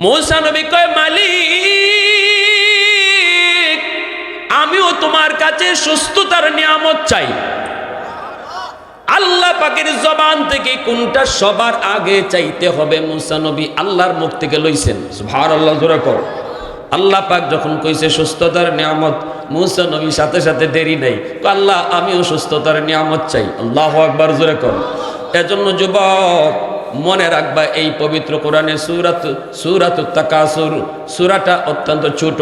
মূসা নবী কয়, মালিক আমিও তোমার কাছে সুস্থতার নিয়ামত চাই। আল্লাহ পাকের জবান থেকে কোনটা সবার আগে চাইতে হবে মূসা নবী আল্লাহর মুখ থেকে লইছেন। সুবহানাল্লাহ, জোরে কর। আল্লাহ পাক যখন কইছে সুস্থতার নিয়ামত, মূসা নবী সাথে সাথে দেরি নাই, আল্লাহ আমিও সুস্থতার নিয়ামত চাই। আল্লাহু আকবার, জোরে কর। এজন্য যুবক মনে রাখবা, এই পবিত্র কোরআনে সূরাতুত তাকাসুর সূরাটা অত্যন্ত ছোট,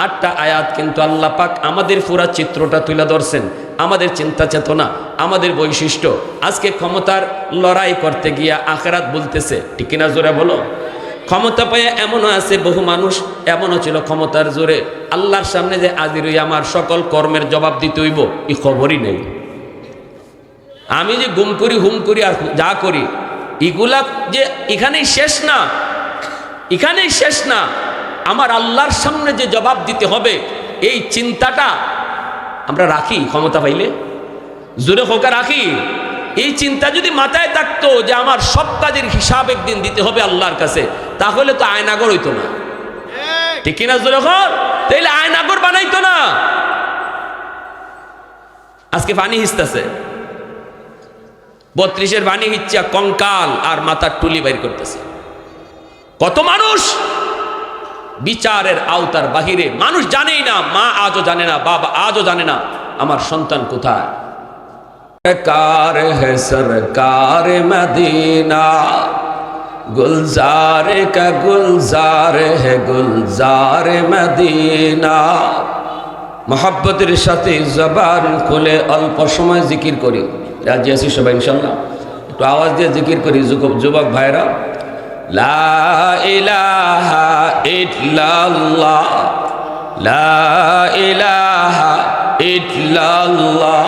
8টা আয়াত, কিন্তু আল্লাহ পাক আমাদের পুরা চিত্রটা তুলে ধরছেন, আমাদের চিন্তা চেতনা, আমাদের বৈশিষ্ট্য। আজকে ক্ষমতার লড়াই করতে গিয়া আখিরাত বলতেছে, ঠিক কিনা জোরে বলো? ক্ষমতা পেয়ে এমনও আছে, বহু মানুষ এমনও ছিল ক্ষমতার জোরে আল্লাহর সামনে যে হাজির হই আমার সকল কর্মের জবাব দিতে হইব, এই খবরই নেই। আমি যে গুম করি, হুম করি, আর যা করি, এগুলা যে এখানেই শেষ না, এখানেই শেষ না। আমার আল্লাহর সামনে যে জবাব দিতে হবে, এই চিন্তাটা আমরা রাখি। ক্ষমতা পাইলে জোরে হোকা রাখি। এই চিন্তা যদি মাথায় থাকতো যে আমার সব কাজের হিসাব একদিন দিতে হবে আল্লাহর কাছে, তাহলে তো আয়নাগর হইতো না, ঠিক কিনা জোরে হোক? তাইলে আয়নাগর বানাইতো না। আজকে পানি হিসতেছে, 32-এর বাণী হিচ্ছা কঙ্কাল আর মাথার টুলি বাইর করতেছে। কত মানুষ বিচারের আওতার বাহিরে, মানুষ জানেই না, মা আজও জানে না, বাবা আজও জানে না আমার সন্তান কোথায়। সরকার হে সরকার মদিনা, গুলজার কা গুলজার হে গুলজার মদিনা। মোহাব্বতের সাথে জবান খুলে অল্প সময় জিকির করি। রাজি আছি সবাই ইনশাল্লাহ? একটু আওয়াজ দিয়ে জিকির করি যুবক ভাইরা। লা ইলাহা ইল্লাল্লাহ, লা ইলাহা ইল্লাল্লাহ,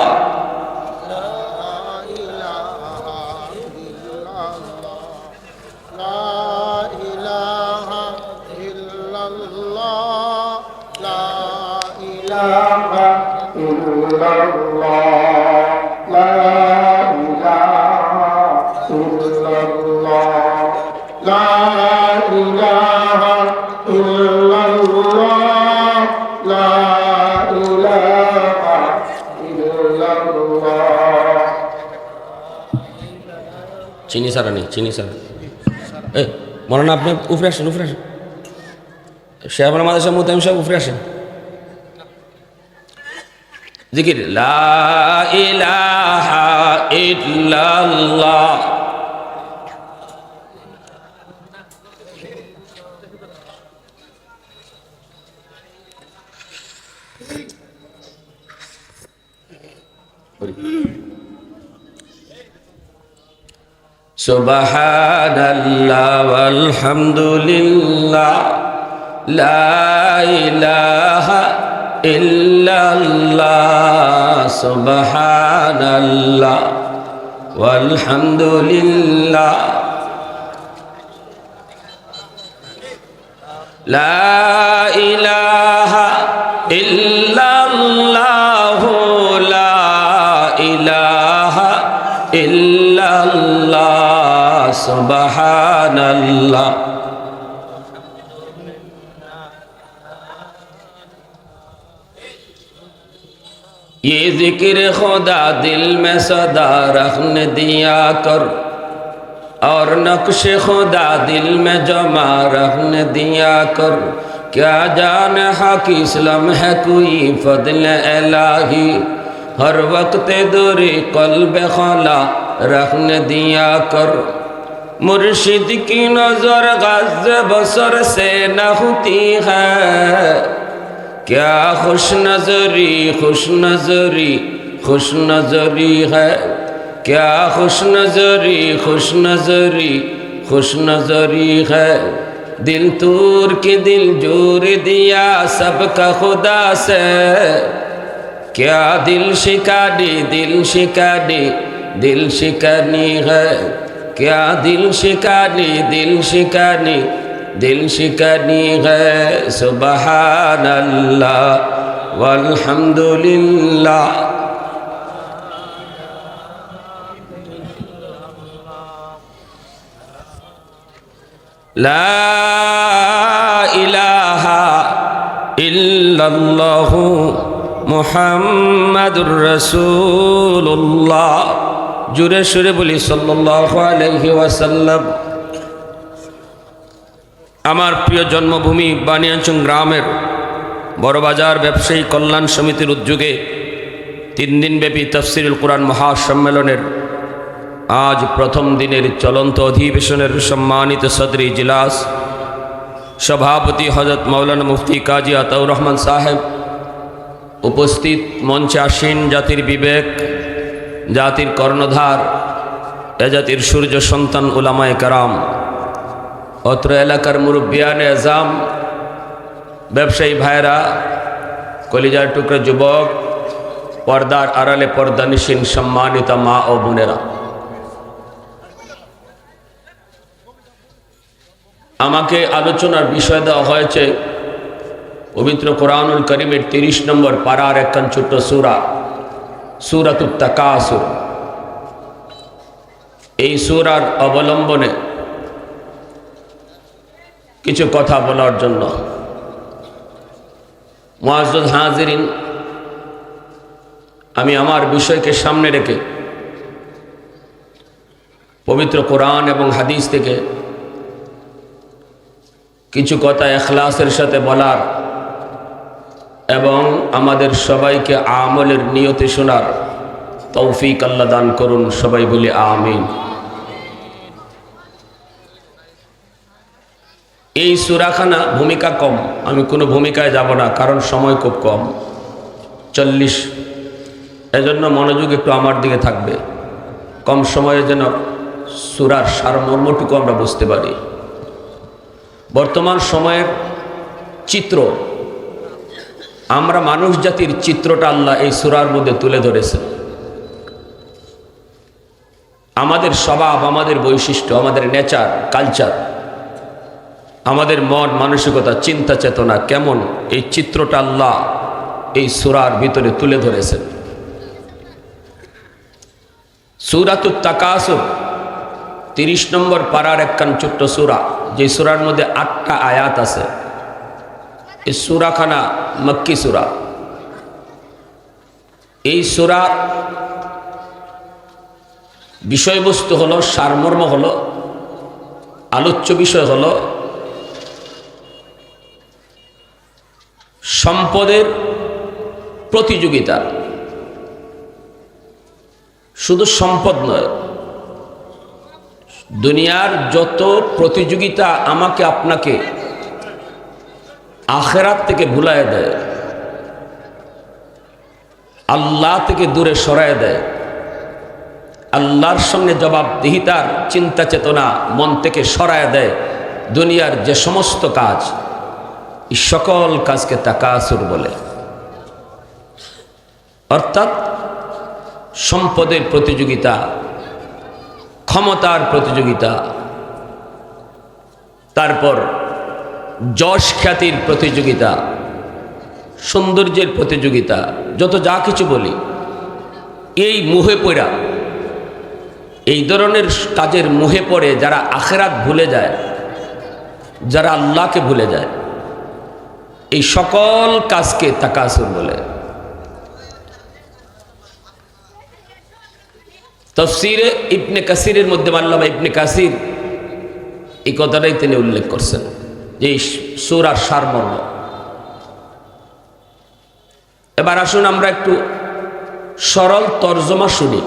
চিনি সারা নেই, চিনি সারা। এ মনে আপনি উপরে আসেন, উপরে আসেন। সে আপনার মাদেশের মোতায়েম সাহেব উপরে আসেন। জিকির লা ইলাহা ইল্লাল্লাহ, সুবহানাল্লাহ ওয়ালহামদুলিল্লাহ, লা ইলাহা ইল্লাল্লাহ, সুবহানাল্লাহ ওয়ালহামদুলিল্লাহ, লা ইলাহা ইল্লাল্লাহ, লা ইলাহা ইল্লাল্লাহ, সুবহানাল্লাহ। ये जिक्र खुदा दिल में सदा रखने दिया कर, और नक्श खुदा दिल में जमा रखने दिया कर। क्या जाने हक इस्लाम है कोई फضل इलाही, हर वक्त दूरी कल्ब खला रखने दिया कर। मुर्शिद की नजर गज़ बसर से न होती है, क्या खुश नजरी खुश नजरी खुश नजरी है, क्या खुश नजरी खुश नजरी खुश नजरी है। दिल तूर के दिल जोर दिया सबका खुदा से, क्या दिल शिकानी दिल शिकानी दिल शिकानी है, क्या दिल शिकानी दिल शिकानी दिल शिकानी है। सुबहानल्लाह वल्हम्दुलिल्लाह, ला ইল্লাল্লাহু মুহাম্মাদুর রাসূলুল্লাহ। জোরে সুরে বলি সাল্লাল্লাহু আলাইহি ওয়াসাল্লাম। আমার প্রিয় জন্মভূমি বানিয়াচং গ্রামের বড়বাজার ব্যবসায়ী কল্যাণ সমিতির উদ্যোগে 3 দিনব্যাপী তাফসীরুল কুরআন মহাসম্মেলনের আজ প্রথম দিনের চলন্ত অধিবেশনের সম্মানিত সদর ইজলাস সভাপতি হযরত মাওলানা মুফতি কাজী আতাউর রহমান সাহেব, উপস্থিত মঞ্চে আসীন জাতির বিবেক, জাতির কর্ণধার, এ জাতির সূর্য সন্তান উলামায়ে কেরাম, অত্র এলাকার মুরব্বিয়ানে আজম, ব্যবসায়ী ভাইরা, কলিজার টুকরা যুবক, পর্দার আড়ালে পর্দানিশীন সম্মানিত মা ও বোনেরা, আমাকে আলোচনার বিষয় দেওয়া হয়েছে পবিত্র কোরআনুল কারীমের 30 নম্বর পারার একখান ছোট্ট সূরা, সূরাতুত তাকাসুর। এই সূরার অবলম্বনে কিছু কথা বলার জন্য মুআজ্জাজ হাজিরিন, আমি আমার বিষয়কে সামনে রেখে পবিত্র কোরআন এবং হাদিস থেকে কিছু কথা ইখলাসের সাথে বলার এবং আমাদের সবাইকে আমলের নিয়তে শোনার তৌফিক আল্লাহ দান করুন। সবাই বলি আমিন। এই সূরাখানা ভূমিকা কম, আমি কোনো ভূমিকায় যাব না, কারণ সময় খুব কম, 40, এজন্য মনোযোগ একটু আমার দিকে থাকবে। কম সময়ে যেন সূরার সারমর্মটুকু আমরা বুঝতে পারি। বর্তমান সময়ের চিত্র, আমরা মানুষ জাতির চিত্রটা আল্লাহ এই সূরার মধ্যে তুলে ধরেছেন। আমাদের স্বভাব, আমাদের বৈশিষ্ট্য, আমাদের নেচার, কালচার, আমাদের মন মানসিকতা, চিন্তা চেতনা কেমন, এই চিত্রটা আল্লাহ এই সূরার ভিতরে তুলে ধরেছেন। সূরাতুত তাকাসুর 30 নম্বর পারার একখান ছোট্ট সূরা, যে সূরার মধ্যে 8টা আয়াত আছে। এই সূরাখানা মক্কি সূরা। এই সূরা বিষয়বস্তু হলো, সারমর্ম হলো, আলোচ্য বিষয় হলো সম্পদের প্রতিযোগিতা। শুধু সম্পদ নয়, দুনিয়ার যত প্রতিযোগিতা আমাকে আপনাকে আখিরাত থেকে ভুলায় দেয়, আল্লাহ থেকে দূরে সরায় দেয়, আল্লাহর সঙ্গে জবাবদিহিতার চিন্তা চেতনা মন থেকে সরায় দেয়, দুনিয়ার যে সমস্ত কাজ, এই সকল কাজকে তাকাসুর বলে। অর্থাৎ সম্পদের প্রতিযোগিতা, ক্ষমতার প্রতিযোগিতা, তারপর যশ খ্যাতির প্রতিযোগিতা, সৌন্দর্যের প্রতিযোগিতা, যত যা কিছু বলি, এই মোহে পড়া, এই ধরনের কাজের মোহে পড়ে যারা আখিরাত ভুলে যায়, যারা আল্লাহকে ভুলে যায়, এই সকল কাজকে তাকাসুর বলে। তাফসীরে ইবনে কাসিরের মধ্যে আল্লামা ইবনে কাসির এই কথাটাই তিনি উল্লেখ করছেন, যে এই সূরার সারমর্ম। এবার আসুন আমরা একটু সরল তর্জমা শুনি,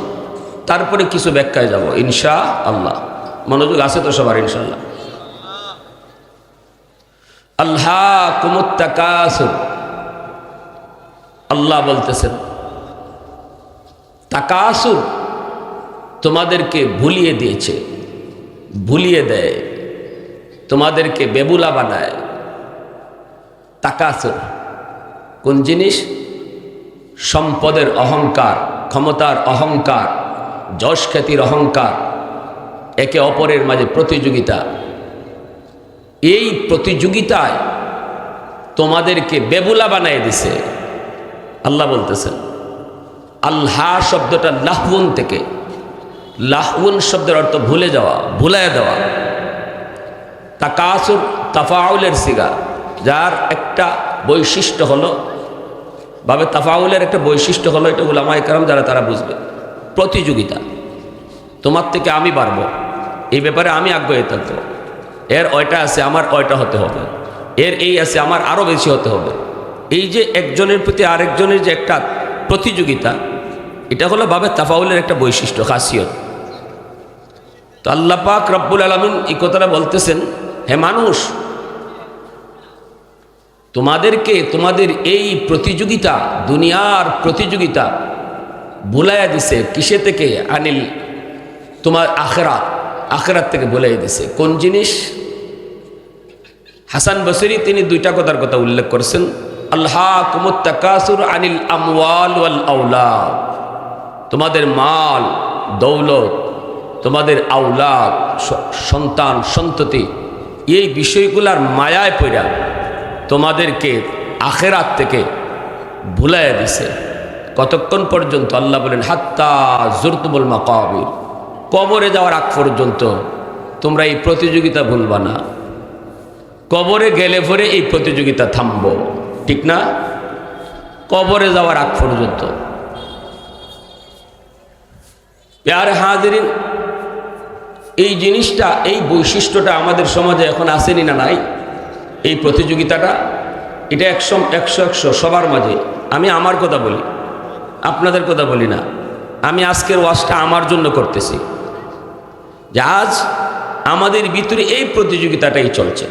তারপরে কিছু ব্যাখ্যায় যাব ইনশাআল্লাহ। মনোযোগ আছে তো সবার ইনশাআল্লাহ? আলহাকুমুত তাকাসুর, আল্লাহ বলতেছেন তাকাসুর তোমাদেরকে ভুলিয়ে দিয়েছে, ভুলিয়ে দেয়, তোমাদেরকে বেবুলা বানায়। তাকাসুর কোন জিনিস? সম্পদের অহংকার, ক্ষমতার অহংকার, যশ খ্যাতির অহংকার, একে অপরের মাঝে প্রতিযোগিতা। এই প্রতিযোগিতায় তোমাদেরকে বেবুলা বানায় দিছে। আল্লাহ বলতেছেন, আল্লাহ শব্দটা লাহউন থেকে, লাহউন শব্দের অর্থ ভুলে যাওয়া, ভুলায় দেওয়া। তাকাসুর তাফাউলের সিগা, যার একটা বৈশিষ্ট্য হলো, বাবে তাফাউলের একটা বৈশিষ্ট্য হলো, এটা উলামায়ে কেরাম যারা তারা বুঝবে, প্রতিযোগিতা। তোমার থেকে আমি পারবো, এই ব্যাপারে আমি আগ্রহী থাকবো, এর ওইটা আছে আমার ওইটা হতে হবে, এর এই আছে আমার আরও বেশি হতে হবে। এই যে একজনের প্রতি আরেকজনের যে একটা প্রতিযোগিতা, এটা হলো বাবে তাফাউলের একটা বৈশিষ্ট্য, খাসিয়ত। তো আল্লাহ পাক রব্বুল আলামিন এই কথাটা বলতেছেন, হে মানুষ, তোমাদেরকে তোমাদের এই প্রতিযোগিতা, দুনিয়ার প্রতিযোগিতা ভুলাইয়া দিছে। কিসে থেকে? আনিল, তোমার আখিরাত, আখিরাত থেকে ভুলাইয়া দিছে। কোন জিনিস? হাসান বসরি তিনি দুইটা কথার কথা উল্লেখ করেছেন, আল্লাহকুমুত তাকাসুর আনিল আমওয়াল ওয়াল আওলাদ, তোমাদের মাল দৌলত, তোমাদের আওলাদ সন্তান সন্ততি, এই বিষয়গুলার মায়ায় পড়া তোমাদেরকে আখিরাত থেকে ভুলাইয়া দিছে। কতক্ষণ পর্যন্ত? আল্লাহ বলেন হাত্তা জুরতুমুল মাকাবির, কবরে যাওয়ার আগ পর্যন্ত তোমরা এই প্রতিযোগিতা ভুলবা না। কবরে গেলে পরে এই প্রতিযোগিতা থামবো, ঠিক না? কবরে যাওয়ার আগ পর্যন্ত। প্যারে হাজিরিন, এই জিনিসটা, এই বৈশিষ্ট্যটা আমাদের সমাজে এখন আসেনি না নাই? এই প্রতিযোগিতাটা, এটা একশো সবার মাঝে। আমি আমার কথা বলি, আপনাদের কথা বলি না। আমি আজকের ওয়াজটা আমার জন্য করতেছি, যে আজ আমাদের ভিতরে এই প্রতিযোগিতাটাই চলছে।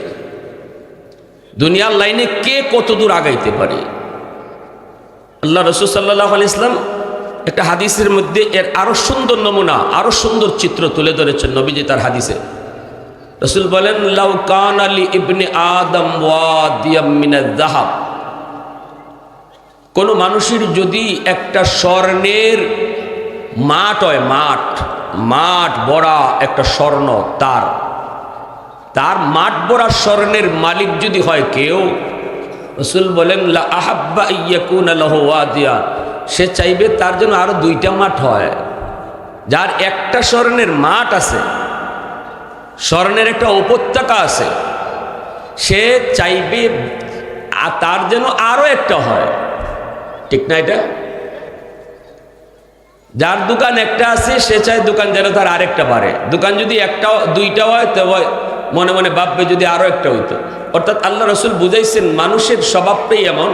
দুনিয়ার লাইনে কে কত দূর আগাইতে পারে। আল্লাহ রাসূল সাল্লাল্লাহু আলাইহি ওয়াসাল্লাম একটা হাদিসের মধ্যে এর আরো সুন্দর নমুনা, আরো সুন্দর চিত্র তুলে ধরেছেন নবীজি তার হাদিসে। রাসূল বলেন, লাউ কানা লি ইবনে আদম ওয়াদিয়াম মিনাজ যাহাব, কোন মানুষের যদি একটা স্বর্ণের মাঠ হয়, মাঠ ভরা একটা স্বর্ণ, তার মাঠ ভরা স্বর্ণের মালিক যদি হয় কেউ, রাসূল বলেন লা আহাব্বা ইয়াকুনা লাহু ওয়াদিয়া, সে চাইবে তার জন্য আরো দুইটা মাঠ হয়। যার একটা স্বর্ণের মাঠ আছে, স্বর্ণের একটা উপত্যকা আছে, সে চাইবে তার যেন আরো একটা হয়, ঠিক না? এটা যার দোকান একটা আছে, সে চায় দোকান যেন তার আরেকটা বাড়ে। দোকান যদি একটা দুইটা হয়, তবে মনে মনে ভাববে যদি আরো একটা হইতো। অর্থাৎ আল্লাহ রাসূল বুঝাইছেন, মানুষের স্বভাবটাই এমন,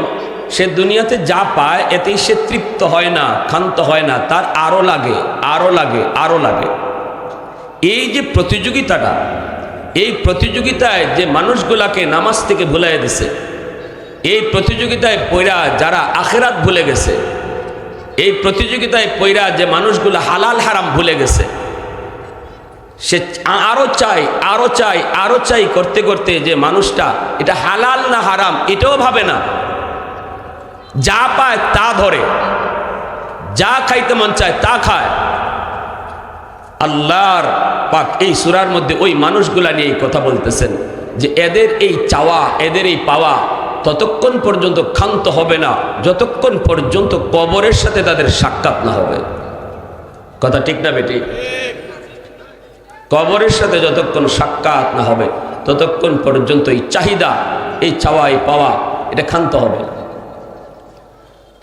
সে দুনিয়াতে যা পায় এতেই সে তৃপ্ত হয় না, ক্ষান্ত হয় না, তার আরো লাগে, আরো লাগে, আরো লাগে। এই যে প্রতিযোগিতাটা, এই প্রতিযোগিতায় যে মানুষগুলাকে নামাজ থেকে ভুলাইয়া দিছে, এই প্রতিযোগিতায় পয়রা যারা আখিরাত ভুলে গেছে, এই প্রতিযোগিতায় পয়রা যে মানুষগুলো হালাল হারাম ভুলে গেছে, সে আরো চাই, আরো চাই, আরো চাই করতে করতে যে মানুষটা এটা হালাল না হারাম এটাও ভাবে না, যা পায় তা ধরে, যা খাইতে মন চায় তা খায়। আল্লাহর পাক এই সূরার মধ্যে ওই মানুষগুলা নিয়ে কথা বলতেছেন যে এদের এই চাওয়া, এদের এই পাওয়া ততক্ষণ পর্যন্ত ক্ষান্ত হবে না যতক্ষণ পর্যন্ত কবরের সাথে তাদের সাক্ষাৎ না হবে। কথা ঠিক না বেটি? কবরের সাথে যতক্ষণ সাক্ষাৎ না হবে ততক্ষণ পর্যন্ত এই চাহিদা, এই চাওয়া, এই পাওয়া এটা ক্ষান্ত হবে।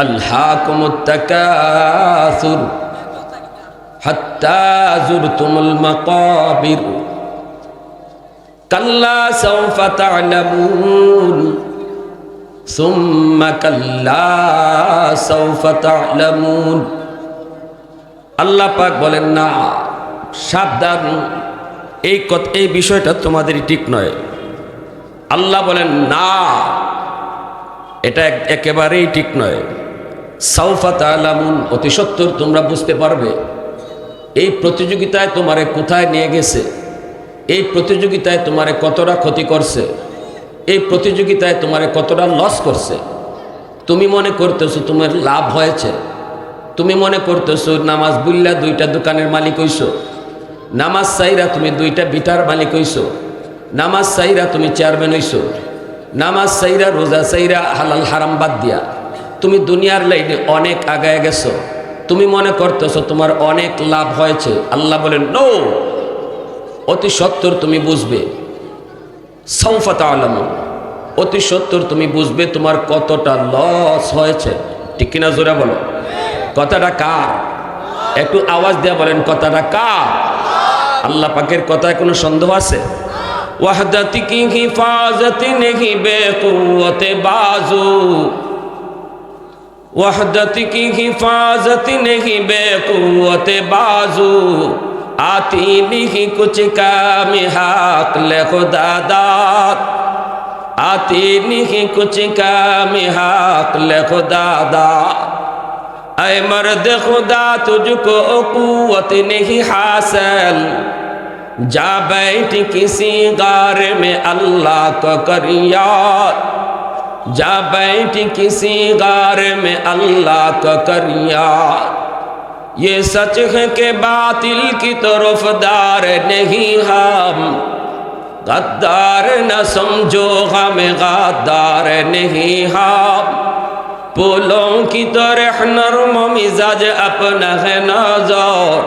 আলহাকুমুত তাকাসুর হাত্তা যুরতুমুল মাকাবির কাল্লা সাওফা তা'লামুন সুম্মা কাল্লা সাওফা তা'লামুন। আল্লাহ পাক বলেন, না, সাবধান, এই বিষয়টা তোমাদের ঠিক নয়। আল্লাহ বলেন, না, এটা একেবারেই ঠিক নয়। সাওফা তা'লামুন, অতি সত্বর তোমরা বুঝতে পারবে। এই প্রতিযোগিতায় তোমারে কোথায় নিয়ে গেছে, এই প্রতিযোগিতায় তোমারে কতটা ক্ষতি করছে, এই প্রতিযোগিতায় তোমারে কতটা লস করছে। তুমি মনে করতেছো তোমার লাভ হয়েছে, তুমি মনে করতেছো নামাজ বুল্লা দুইটা দোকানের মালিক হইছো, নামাজ চাইরা তুমি দুইটা বিটার মালিক হইছো, নামাজ চাইরা তুমি চেয়ারম্যান হইছো, নামাজ চাইরা রোজা চাইরা হালাল হারাম বাদ দিয়া তুমি দুনিয়ার লাইনে অনেক আগায় গেছো। তুমি মনে করতেছো তোমার অনেক লাভ হয়েছে। আল্লাহ বলেন, নো, অতি সত্বর তুমি বুঝবে। সাওফা তা'লামুন, অতি সত্তর তুমি বুঝবে তোমার কতটা লস হয়েছে। ঠিক কিনা জোরে বলো। কথাটা কার? একটু আওয়াজ দিয়ে বলেন কথাটা কার? আল্লাহ পাকের কথায় কোনো সন্দেহ আছে? ওয়াহদাতি কি হিফাজত নেহি বেকুওয়াতে বাজু, वहदत की हिफाजत नहीं बेकुवत बाजू, आती नहीं कुछ काम हक ले खुदा दाद, आती नहीं कुछ काम हक ले खुदा दाद। ऐ मर्द खुदा तुझको कुव्वत नहीं हासिल, जा बैठ किसी गार में अल्लाह को कर याद, जा बैठ किसी गार में अल्लाह का कर याद। ये सच है कि बातिल की तरफदार नहीं हम, गद्दार न समझो हमें गद्दार नहीं हम। फूलों की तरह नर्म मिजाज अपना है नजर,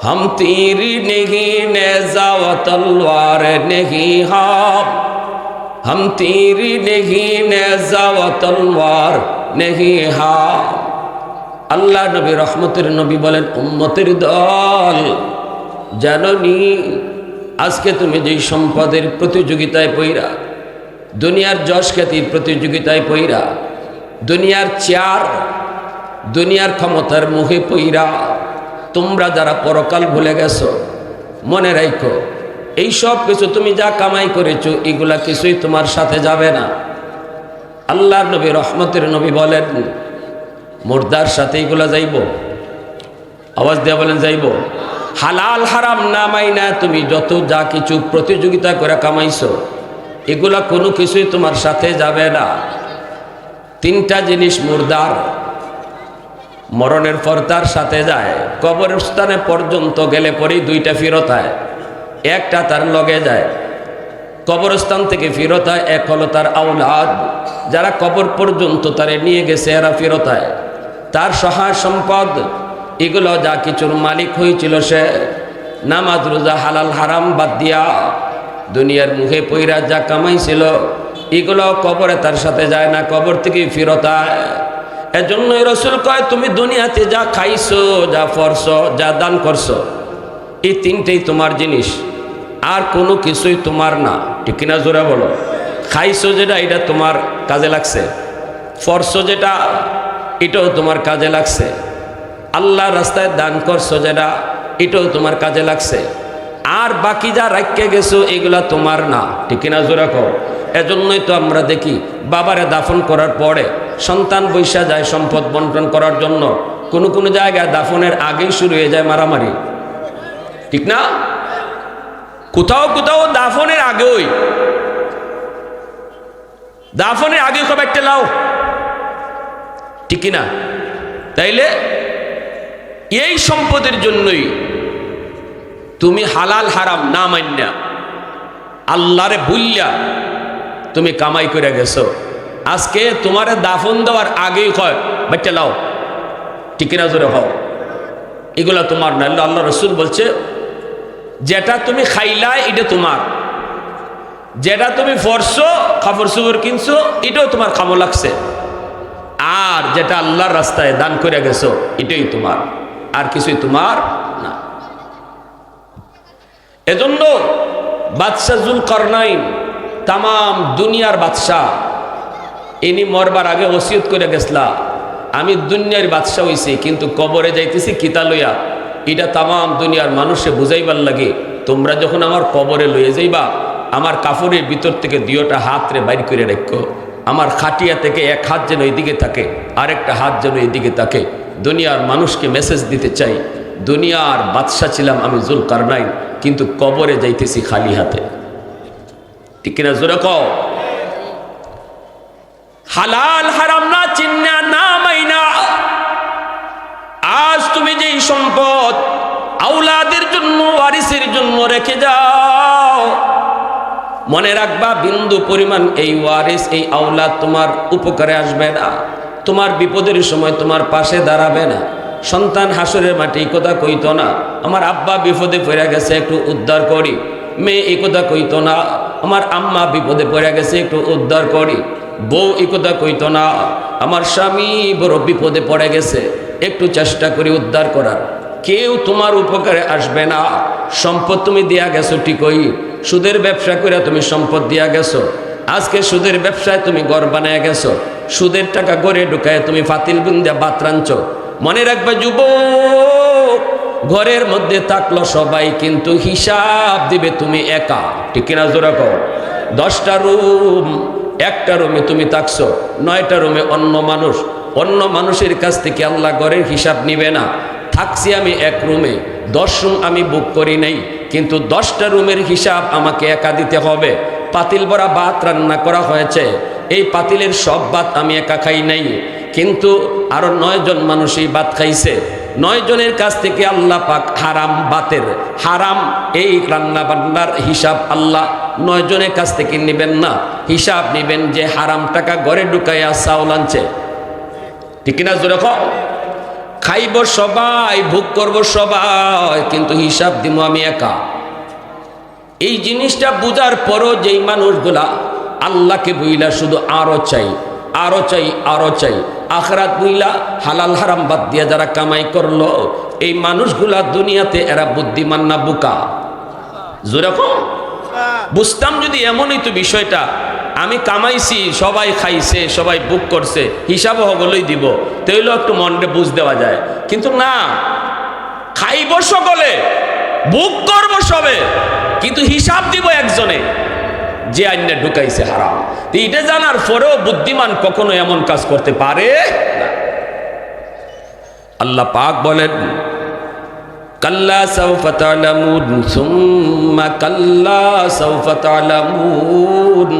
हम तीर नहीं नेज़ा व तलवार नहीं हम, हम तीर नहीं नेज़ा व तलवार नहीं हाम। আল্লাহ নবী রহমতের নবী বলেন, উম্মতের দল জাননি আজকে তুমি যেই সম্পদের প্রতিযোগিতায় পইরা, দুনিয়ার যশ খ্যাতির প্রতিযোগিতায় পইরা, দুনিয়ার চেয়ার, দুনিয়ার ক্ষমতার মুখে পইরা তোমরা যারা পরকাল ভুলে গেছো, মনে রাখো এই সব কিছু তুমি যা কামাই করেছো এগুলা কিছুই তোমার সাথে যাবে না। আল্লাহর নবী রহমতের নবী বলেন, মুর্দার সাথে এগুলা যাইব। আওয়াজ দিয়ে বলেন যাইব। হালাল হারাম না মাইনা তুমি যত যা কিছু প্রতিযোগিতা করে কামাইছো এগুলা কোনো কিছুই তোমার সাথে যাবে না। তিনটা জিনিস মুর্দার, মরণের পর তার সাথে যায়, কবরস্থানে পর্যন্ত গেলে পরেই দুইটা ফিরত হয়। একটা তার লগে যায়, কবরস্থান থেকে ফিরত হয়। এক হলো তার আওলাদ, যারা কবর পর্যন্ত তারে নিয়ে গেছে এরা ফিরত হয়। তার সহায় সম্পদ, এগুলো যা কিছুর মালিক হয়েছিল সে, নামাজ রোজা হালাল হারাম বাদ দিয়া দুনিয়ার মুখে পইরা যা কামাইছিল এগুলো কবরে তার সাথে যায় না, কবর থেকে ফিরত হয়। এজন্যই রাসূল কয়, তুমি দুনিয়াতে যা খাইছো, যা পড়ছো, যা দান করছো, এই তিনটেই তোমার জিনিস, আর কোনো কিছুই তোমার না। ঠিক কিনা জোরে বলো। খাইছো যেটা এটা তোমার কাজে লাগছে, পড়ছো যেটা এটাও তোমার কাজে লাগছে, আল্লাহর রাস্তায় দান করছো যেটা এটাও তোমার কাজে লাগছে, আর বাকি যা রাখতে গেছো এগুলা তোমার না। ঠিক কিনা জোরে কও। এজন্যই তো আমরা দেখি বাবারে দাফন করার পরে সন্তান বৈশা যায় সম্পদ বন্টন করার জন্য, কোনো কোনো জায়গায় দাফনের আগেই শুরু হয়ে যায় মারামারি। ঠিক না? কোথাও কোথাও দাফনের আগেই, দাফনের আগে কবে একটা লাও। ঠিক না? তাইলে এই সম্পদের জন্যই তুমি হালাল হারাম না মান্যা আল্লাহরে ভুল্লা তুমি কামাই করে গেছো। আজকে তোমারে দাফন দেওয়ার আগেই কয় বাচ্চা লাও। ঠিক না জোরে হও। এগুলা তোমার না। আল্লাহ রসুল বলছে, যেটা তুমি খাইলা এটা তোমার, যেটা তুমি পরছো কাপড় চোপড় কিনছো এটাও তোমার খামো লাগছে, আর যেটা আল্লাহর রাস্তায় দান করে গেছো এটাই তোমার, আর কিছুই তোমার না। এজন্য বাদশাহ জুলকারনাইন, তাম দুনিয়ার বাদশাহ, ইনি মরবার আগে ওসিয়ত করে গেছলা, আমি দুনিয়ার বাদশাহ হইছি কিন্তু কবরে যাইতেছি কিতা লইয়া। এটা তাম দুনিয়ার মানুষে বুঝাইবার লাগে, তোমরা যখন আমার কবরে লইয়ে যাইবা আমার কাপড়ের ভিতর থেকে দুইটা হাত রে বাইর করে রাখো, আমার খাটিয়া থেকে এক হাত যেন এইদিকে থাকে আরেকটা হাত যেন এইদিকে থাকে। দুনিয়ার মানুষকে মেসেজ দিতে চাই, দুনিয়ার বাদশাহ ছিলাম আমি জুলকারনাইন, কিন্তু কবরে যাইতেছি খালি হাতে। ঠিক কিনা জোরে কও। হালাল হারাম না চিন্না না মাইনা আজ তুমি যেই সম্পদ আওলাদের জন্য ওয়ারিসের জন্য রেখে যাও, মনে রাখবা বিন্দু পরিমাণ এই ওয়ারিস এই আওলাদ তোমার উপকারে আসবে না, তোমার বিপদের সময় তোমার পাশে দাঁড়াবে না। সন্তান হাসরের মাঠে কথা কইতো না, আমার আব্বা বিপদে পড়ে গেছে একটু উদ্ধার করি, মেয়ে এই কথা কইতো না, আমার আম্মা বিপদে পড়ে গেছে একটু উদ্ধার করি। বউ এই কথা কইতো না, আমার স্বামী বড় বিপদে পড়ে গেছে একটু চেষ্টা করি উদ্ধার করার। কেউ তোমার উপকারে আসবে না। সম্পদ তুমি দিয়া গেছো ঠিকই, সুদের ব্যবসা করে তুমি সম্পদ দিয়া গেছো। আজকে সুদের ব্যবসায় তুমি ঘর বানায় গেছো, সুদের টাকা গড়ে ঢুকায় তুমি ফাতিল বুন্দা বাত রাঁধছো। মনে রাখবে যুবক, ঘরের মধ্যে থাকলো সবাই, কিন্তু হিসাব দিবে তুমি একা। ঠিক কিনা জোরা কও? 10টা রুম, একটা রুমে তুমি থাকছো, 9টা রুমে অন্য মানুষের কাছ থেকে আল্লাহ ঘরের হিসাব নিবে না। থাকছি আমি এক রুমে, 10 রুম আমি বুক করি নাই, কিন্তু 10টা রুমের হিসাব আমাকে একা দিতে হবে। পাতিল ভরা ভাত রান্না করা হয়েছে, এই পাতিলের সব ভাত আমি একা খাই নাই, কিন্তু আরো 9 জন মানুষ এই ভাত খাইছে। 9 জনের কাছ থেকে আল্লাহ পাক হারাম ভাতের, হারাম এই রান্না বান্নার হিসাব আল্লাহ 9 জনের কাছ থেকে নেবেন না। হিসাব নেবেন যে হারাম টাকা ঘরে ঢুকাইয়া চাউল আনছে। ঠিক কিনা জোরে কও? খাইব সবাই, ভোগ করব সবাই, কিন্তু হিসাব দিব আমি একা। এই জিনিসটা বুঝার পরও যেই মানুষগুলা আল্লাহকে বইলা শুধু আরো চাই, আরো চাই, আরো চাই, আখরাত বইলা হালাল হারাম বাদ দিয়া যারা কামাই করলো, এই মানুষগুলা দুনিয়াতে এরা বুদ্ধিমান না বোকা? জোরে কও? বুঝতাম যদি এমনই তো বিষয়টা, আমি কামাইছি, সবাই খাইছে, সবাই বুক করছে, হিসাব হগলই দিব, তাইলেও একটু মনে বুঝ দেওয়া যায়। কিন্তু না, খাইব সকলে, বুক করব সবে, কিন্তু হিসাব দিব একজনে, যে আইনে ঢুকাইছে হারাম। এটা জানার পরেও বুদ্ধিমান কখনো এমন কাজ করতে পারে না। আল্লাহ পাক বলেন, কাল্লা সাউফা তা'লামুন সুম্মা কাল্লা সাউফা তা'লামুন।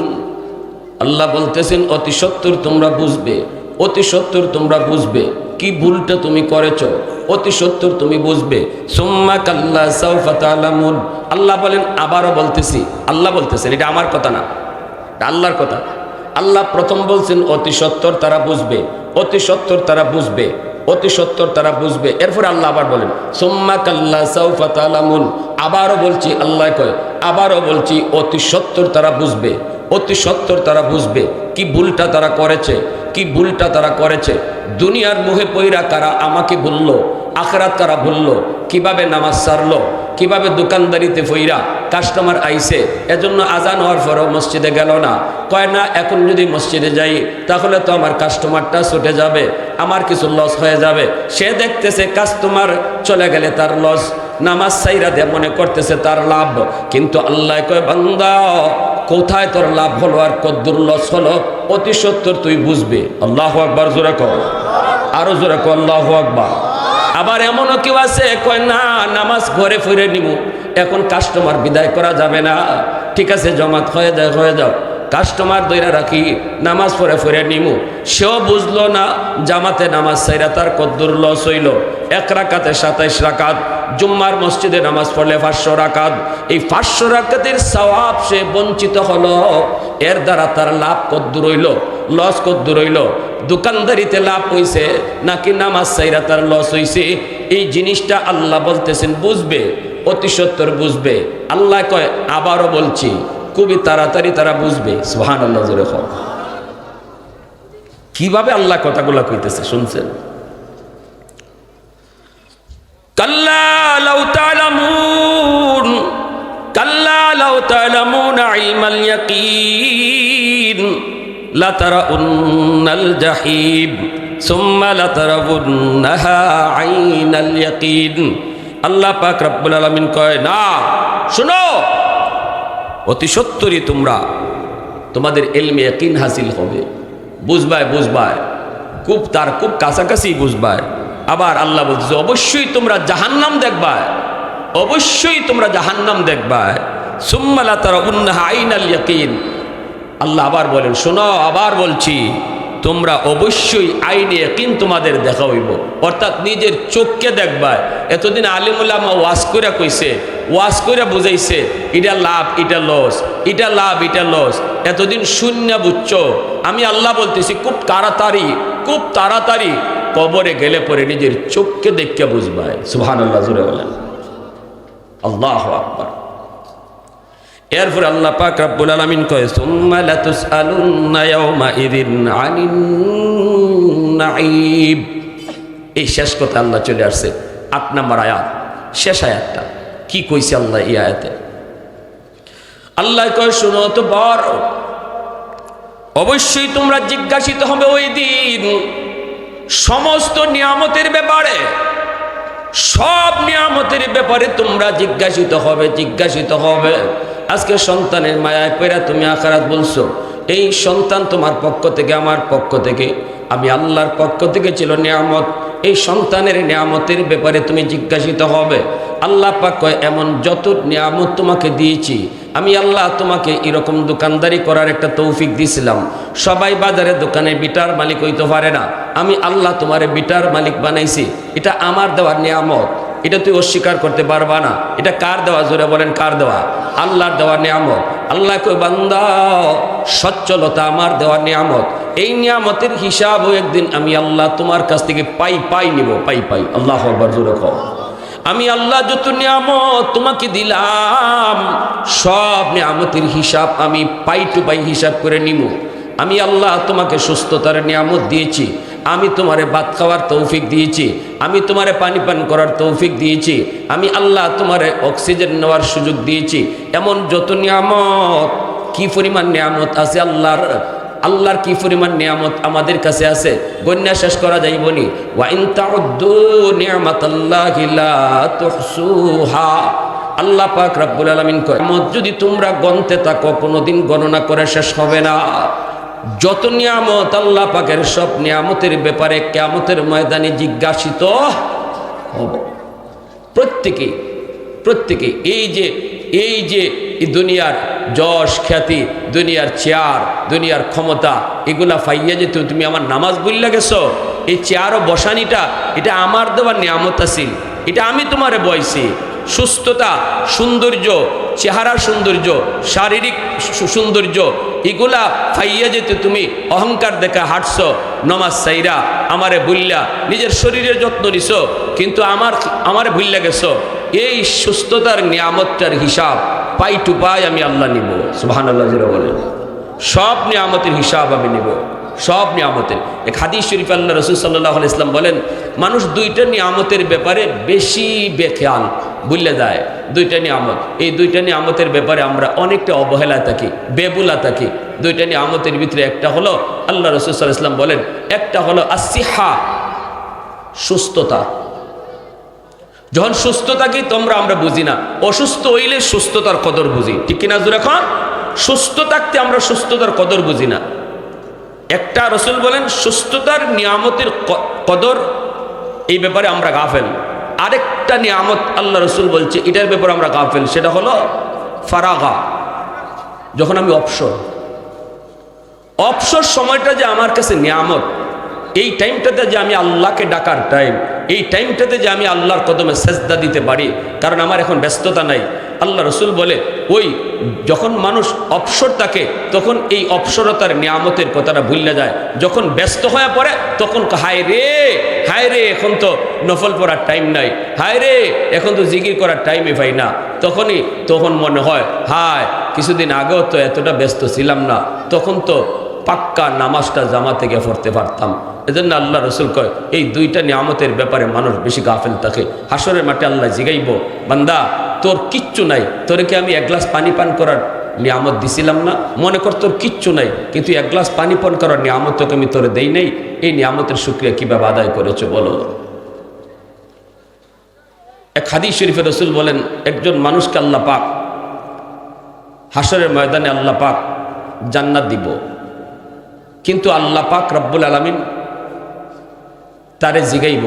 আল্লাহ বলতেছেন অতি সত্বর তোমরা বুঝবে, অতি সত্বর তোমরা বুঝবে কি ভুলটা তুমি করেছো, অতি সত্বর তুমি বুঝবে। সুম্মা কাল্লা সাউফা তা'লামুন। আল্লাহ বলেন, আবারও বলতেছি, আল্লাহ বলতেছেন, এটা আমার কথা না, এটা আল্লাহর কথা। আল্লাহ প্রথম বলছেন অতি সত্বর তারা বুঝবে, অতি সত্বর তারা বুঝবে, অতি সত্বর তারা বুঝবে। এরপরে আল্লাহ আবার বলেন সুম্মা কাল্লা সাউফা তা'লামুন। আবারও বলছি, আল্লাহ কয় আবারও বলছি, অতি সত্বর তারা বুঝবে, অতি সত্বর তারা বুঝবে কি ভুলটা তারা করেছে, কি ভুলটা তারা করেছে। দুনিয়ার মুহে পইরা কারা আমাকে ভুললো, আখরাত কারা ভুললো, কিভাবে নামাজ ছাড়লো, কিভাবে দোকানদারিতে ফইরা কাস্টমার আইছে, এজন্য আজান হওয়ার পরও মসজিদে গেল না। কয় না, এখন যদি মসজিদে যাই তাহলে তো আমার কাস্টমারটা ছুটে যাবে, আমার কিছু লস হয়ে যাবে। সে দেখতেছে কাস্টমার চলে গেলে তার লস, নামাজ ছাইরা দিয়ে মনে করতেছে তার লাভ। কিন্তু আল্লাহ কয়, বান্দা কোথায় তোর লাভ হলো আর কদ্দুর লস হলো, অতি সত্বর তুই বুঝবি। আল্লাহু আকবার, জোরে কও, আরো জোরে কও, আল্লাহু আকবার। আবার এমনও কেউ আছে কয় না, নামাজ ঘরে ফিরে নিব, এখন কাস্টমার বিদায় করা যাবে না, ঠিক আছে জমাত হয়ে যায়, হয়ে যাও, কাস্টমার দইরা রাখি, নামাজ পড়ে ফিরে নিমু। সেও বুঝলো না জামাতে নামাজ ছাইরা তার কদ্দুর লস হইল। 1 রাকাতে 27 রাকাত, জুম্মার মসজিদে নামাজ পড়লে 500 রাকাত, এই 500 রাকাতের সওয়াব সে বঞ্চিত হলো। এর দ্বারা তার লাভ কদ্দুর হইল, লস কদ্দুর হইল? দোকানদারিতে লাভ হইছে নাকি নামাজ ছাইরা তার লস হইছে? এই জিনিসটা আল্লাহ বলতেছেন বুঝবে, অতি সত্বর বুঝবে। আল্লাহ কয় আবারও বলছি, খুবই তাড়াতাড়ি তারা বুঝবে। সুবহানাল্লাহ, জোরে কও। কিভাবে আল্লাহ কথাগুলো কইতেছে শুনছেন? কাল্লা লাউ তা'লামুন, কাল্লা লাউ তা'লামুনা ইলমাল ইয়াকিন লাতারাউন্নাল জাহিম সুম্মা লাতারাউন্নাহা আইনাল ইয়াকিন। আল্লাহ পাক রব্বুল আলামিন কয়, না শুনো, অতি সত্বরই তোমরা তোমাদের ইলমে ইয়াকিন হাসিল হবে, বুঝবায়, বুঝবায়, খুব তার খুব কাছাকাছি বুঝবায়। আবার আল্লাহ বলছে অবশ্যই তোমরা জাহান্নাম দেখবায়, অবশ্যই তোমরা জাহান্নাম দেখবায়। সুম্মা লাতারাউন্নাহা আইনাল ইয়াকিন। আল্লাহ আবার বলেন, শোনো, আবার বলছি, তোমরা অবশ্যই আইনে ইয়াকিন তোমাদের দেখা হইব, অর্থাৎ নিজের চোখকে দেখবায়। এতদিন আলিম উলামা ওয়াজ কইরা কইছে, ওয়াজ কইরা বুঝাইছে, এটা লাভ, এটা লস, এটা লাভ, এটা লস, এতদিন শূন্য বুঝছো। আমি আল্লাহ বলতেছি খুব তাড়াতাড়ি, খুব তাড়াতাড়ি কবরে গেলে পরে নিজের চোখকে দেখে বুঝবায়। সুবহানাল্লাহ, জোরে বলেন, আল্লাহু আকবার। এরপর আল্লাহ পাক রব্বুল আলামিন কয় সুম্মা লাতুসআলুন্না ইয়াওমা ইযিন আনিন নাঈম। এই শেষ কথা আল্লাহ চলে আসছে 8 নম্বর আয়াত, শেষ আয়াতটা কি কইছে আল্লাহ এই আয়াতে? আল্লাহ কয় শুনো তো বড়, অবশ্যই তোমরা জিজ্ঞাসিত হবে ওই দিন সমস্ত নিয়ামতের ব্যাপারে, সব নিয়ামতের ব্যাপারে তোমরা জিজ্ঞাসিত হবে। আজকে সন্তানের মায়ায় পেরা তুমি আখিরাত বলছো, এই সন্তান তোমার পক্ষ থেকে আমার পক্ষ থেকে আমি আল্লাহর পক্ষ থেকে ছিল নিয়ামত, এই সন্তানের নিয়ামতের ব্যাপারে তুমি জিজ্ঞাসিত হবে। আল্লাহ পাক কয় এমন যত নিয়ামত তোমাকে দিয়েছি আমি আল্লাহ তোমাকে এরকম দোকানদারি করার একটা তৌফিক দিয়েছিলাম। সবাই বাজারে দোকানে বিটার মালিক হইতে পারে না, আমি আল্লাহ তোমারে বিটার মালিক বানাইছি, এটা আমার দেওয়ার নিয়ামত, এটা তুই অস্বীকার করতে পারবা না। এটা কার দেওয়া? জোরে বলেন কার দেওয়া? আল্লাহর দেওয়া নিয়ামত। আল্লাহ কই বান্দা সচ্ছলতা আমার দেওয়া নিয়ামত, এই নিয়ামতের হিসাবও একদিন আমি আল্লাহ তোমার কাছ থেকে পাই নিব, পাই। আল্লাহু আকবার, জোরে কও। আমি আল্লাহ যত নিয়ামত তোমাকে দিলাম সব নিয়ামতের হিসাব আমি পাই টু পাই হিসাব করে নিব। আমি আল্লাহ তোমাকে সুস্থতার নিয়ামত দিয়েছি, আমি তোমারে ভাত খাওয়ার তৌফিক দিয়েছি, আমি তোমারে পানি পান করার তৌফিক দিয়েছি, আমি আল্লাহ তোমারে অক্সিজেন নেওয়ার সুযোগ দিয়েছি। এমন যত নিয়ামত, কি পরিমাণ নিয়ামত আছে আল্লাহর কি পরিমাণ নিয়ামত আমাদের কাছে আছে, গণ্যা শেষ করা যাইবনি। ওয়া ইন তাউদ্দু নি'মাতাল্লাহি লা তুহসুহা। আল্লাহ পাক রব্বুল আলামিন কয় যদি তোমরা গণতে থাকো কোনোদিন গণনা করে শেষ হবে না। যত নিয়ামত আল্লাহ পাকের সব নিয়ামতের ব্যাপারে কিয়ামতের ময়দানে জিজ্ঞাসিত হবে প্রত্যেকে। এই যে দুনিয়ার যশ খ্যাতি, দুনিয়ার চেয়ার, দুনিয়ার ক্ষমতা, এগুলা ফাইয়া যেত তুমি আমার নামাজ ভুইল্লা গেছো, এই চেয়ার ও বসানিটা এটা আমার দেওয়ার নিয়ামত আছিল, এটা আমি তোমারে বয়সি। সুস্থতা, সৌন্দর্য, চেহারার সৌন্দর্য, শারীরিক সৌন্দর্য, এগুলা ফাইয়া যেতে তুমি অহংকার দেখা হাঁটছো, নমাজ সাইরা আমারে ভুল্লা নিজের শরীরের যত্ন নিছো, কিন্তু আমারে ভুল্লা গেছো। এই সুস্থতার নিয়ামতটার হিসাব পাই টু পাই আমি আল্লাহ নিব। সুবহানাল্লাহ বলেন, সব নিয়ামতের হিসাব আমি নিব, সব নিয়ামতের। এক হাদিস শরীফ আল্লাহ রাসূল সাল্লাল্লাহু আলাইহি ওয়াসাল্লাম বলেন মানুষ দুইটা নিয়ামতের ব্যাপারে বেশি বেখেয়াল ভুলে যায়। দুইটা নিয়ামত, এই দুইটা নিয়ামতের ব্যাপারে আমরা অনেকটা অবহেলায় থাকি, বেবুলা থাকি। দুইটা নিয়ামতের ভিতরে একটা হলো আল্লাহ রাসূল সাল্লাল্লাহু আলাইহি ওয়াসাল্লাম বলেন একটা হলো আসিহা, সুস্থতা। যখন সুস্থ থাকি তোমরা আমরা বুঝি না, অসুস্থ হইলে সুস্থতার কদর বুঝি, ঠিক কিনা জোরে এখন? সুস্থ থাকতে আমরা সুস্থতার কদর বুঝি না। একটা রাসূল বলেন সুস্থতার নিয়ামতের কদর, এই ব্যাপারে আমরা গাফেল। আরেকটা নিয়ামত আল্লাহ রাসূল বলছে এটার ব্যাপারে আমরা গাফেল, সেটা হলো ফারাগা। যখন আমি অবসর সময়টা যে আমার কাছে নিয়ামত, এই টাইমটাতে যে আমি আল্লাহকে ডাকার টাইম, এই টাইমটাতে যে আমি আল্লাহর কদমে সেজদা দিতে পারি, কারণ আমার এখন ব্যস্ততা নাই। আল্লাহ রাসূল বলে ওই যখন মানুষ অবসর থাকে তখন এই অবসরতার নিয়ামতের কথাটা ভুলে যায়। যখন ব্যস্ত হয়ে পড়ে তখন হায় রে এখন তো নফল পড়ার টাইম নাই, হায় রে এখন তো জিকির করার টাইমই পাই না। তখন মনে হয় হায় কিছুদিন আগেও তো এতটা ব্যস্ত ছিলাম না, তখন তো পাক্কা নামাজটা জামাতে গিয়ে পড়তে পারতাম। এজন্য আল্লাহ রাসূল কয় এই দুইটা নিয়ামতের ব্যাপারে মানুষ বেশি গাফেল থাকে। হাসরের মাঠে আল্লাহ জিগাইব বান্দা তোর কিচ্ছু নাই, তোরে কি আমি এক গ্লাস পানি পান করার নিয়ামত দিছিলাম না? মনে কর তোর কিচ্ছু নাই, কিন্তু এক গ্লাস পানি পান করার নিয়ামত তোকে আমি তোরে দেই নাই, এই নিয়ামতের শুকরিয়া কিভাবে আদায় করেছো বলো। এক হাদিস শরীফে রাসূল বলেন একজন মানুষকে আল্লাহ পাক হাসরের ময়দানে আল্লাহ পাক জান্নাত দিব, কিন্তু আল্লাহ পাক রব্বুল আলামিন তারে জিগাইব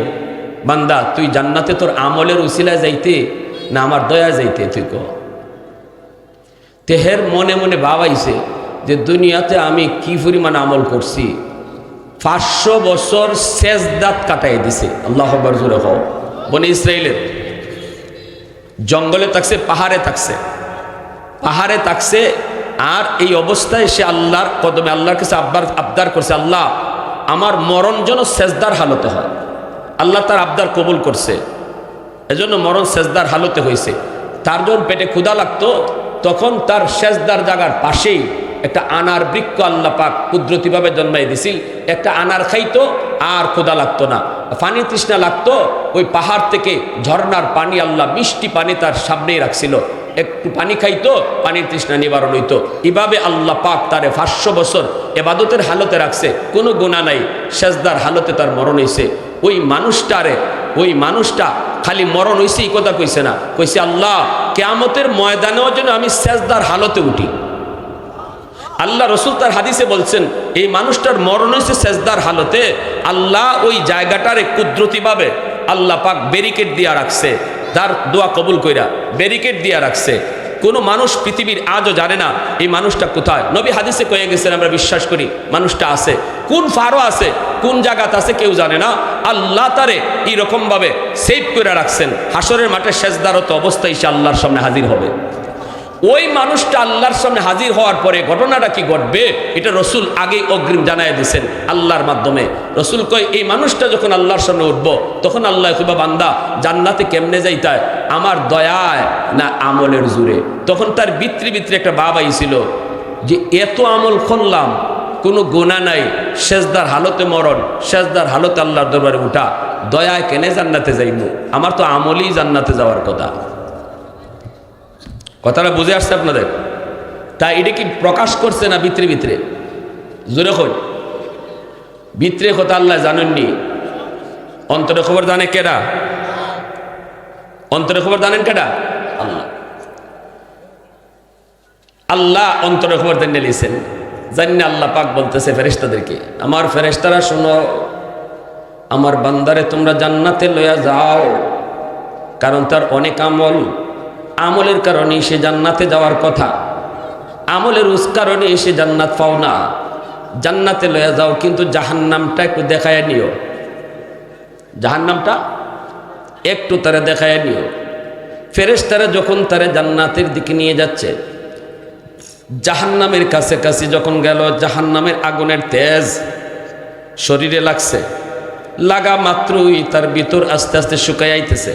বান্দা তুই জান্নাতে তোর আমলের উসিলায় যাইতে না আমার দয়া যাইতে? তুই কহ। তেহের মনে মনে ভাবাইছে যে দুনিয়াতে আমি কি পরিমাণ আমল করছি, 500 বছর সেজদাত কাটাই দিছে। আল্লাহু আকবার জোরে কও। বনি ইসরাইলের জঙ্গলে থাকছে, পাহাড়ে থাকছে, আর এই অবস্থায় সে আল্লাহর কদমে আল্লাহর কাছে আবদার করছে আল্লাহ আমার মরণ যেন সেজদার হালতে হয়। আল্লাহ তার আবদার কবুল করছে, এজন্য মরণ সেজদার হালতে হয়েছে। তার যখন পেটে ক্ষুধা লাগতো তখন তার সেজদার জায়গার পাশেই একটা আনার বৃক্ষ আল্লাহ পাক কুদরতিভাবে জন্মাই দিছিল। একটা আনার খাইতো আর ক্ষুধা লাগতো না, পানি তৃষ্ণা লাগতো, ওই পাহাড় থেকে ঝর্ণার পানি আল্লাহ মিষ্টি পানি তার সামনেই রাখছিল, একটু পানি খাইতো, পানির তৃষ্ণা নিবারণ হইতো। এভাবে আল্লাহ পাক তারে 500 বছর এবাদতের হালতে রাখছে, কোনো গুনাহ নাই, সেজদার হালতে তার মরণ হইছে। ওই মানুষটা খালি মরণ হইছে এই কথা কইছে না, কইছে আল্লাহ কিয়ামতের ময়দানেও যেন আমি সেজদার হালতে উঠি। আল্লাহ রসুল তার হাদিসে বলছেন এই মানুষটার মরণ হয়েছে সেজদার হালতে। আল্লাহ ওই জায়গাটারে কুদরতিভাবে আল্লাহ পাক ব্যারিকেড দিয়া রাখছে, তার দোয়া কবুল কইরা ব্যারিকেড দিয়া রাখছে। কোনো মানুষ পৃথিবীর আজও জানে না এই মানুষটা কোথায়। নবী হাদিসে কয়ে গেছেন, আমরা বিশ্বাস করি মানুষটা আছে, কোন ফারো আছে, কোন জায়গাতে আছে কেউ জানে না। আল্লাহ তারে এইরকমভাবে সেভ করে রাখছেন, হাসরের মাঠে সেজদারত অবস্থায় সে আল্লাহর সামনে হাজির হবে। ওই মানুষটা আল্লাহর সামনে হাজির হওয়ার পরে ঘটনাটা কি ঘটবে এটা রসুল আগেই অগ্রিম জানায় দিয়েছেন আল্লাহর মাধ্যমে। রসুল কয় এই মানুষটা যখন আল্লাহর সামনে উঠবো তখন আল্লাহ কইবা বান্দা জান্নাতে কেমনে যাইতায়, আমার দয়ায় না আমলের জোরে। তখন তার ভিতরে একটা ভাব আইছিল যে এত আমল করলাম, কোনো গুনাহ নাই, সেজদার হালতে মরণ, সেজদার হালতে আল্লাহর দরবারে উঠা, দয়ায় কেনে জান্নাতে যাইব, আমার তো আমলই জান্নাতে যাওয়ার কথা। কথাটা বুঝে আসছে আপনাদের? তাই এটা কি প্রকাশ করছে না ভিতরে জোরে কই? ভিতরে কথা আল্লাহ জানেননি, অন্তরে খবর জানে কেডা? অন্তরে খবর জানেন কেডা? আল্লাহ। আল্লাহ অন্তরে খবর জেনে নিয়েছেন। জানি না আল্লাহ পাক বলতেছে ফেরেশতাদেরকে, আমার ফেরেশতারা শোনো, আমার বান্দারে তোমরা জান্নাতে লইয়া যাও, কারণ তার অনেক আমলের কারণে সে জান্নাতে যাওয়ার কথা, আমলের উস কারণে সে জান্নাত পাও না, জান্নাতে লইয়া যাও, কিন্তু জাহান্নামটা একটু দেখায় নিও, জাহান্নামটা একটু তারা দেখায় নিও। ফেরেশতারা যখন তারা জান্নাতের দিকে নিয়ে যাচ্ছে, জাহান্নামের কাছে যখন গেল, জাহান্নামের আগুনের তেজ শরীরে লাগছে, লাগা মাত্রই তার ভিতর আস্তে আস্তে শুকায় আইতেছে,